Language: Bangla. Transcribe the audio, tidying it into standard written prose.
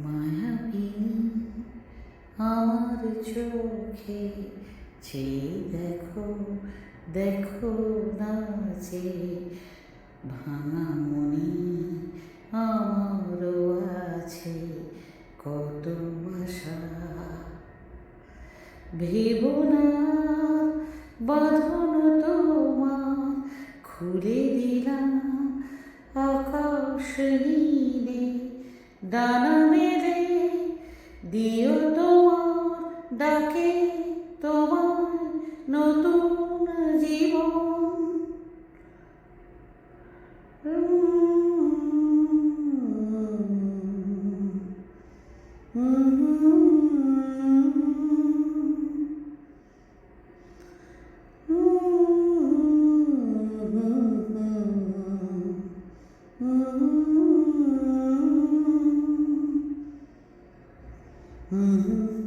মায়াবিনী আমার চোখে চেয়ে দেখো দেখো নাচে ভাঙা মনে আমারও আছে কত আশা। ভেবো না বাঁধন তোমার খুলে দিলাম আকাশ নীলে ডানা মেলে দিও তোমার ডাকে তোমার নতুন জীবন। Mm-hmm.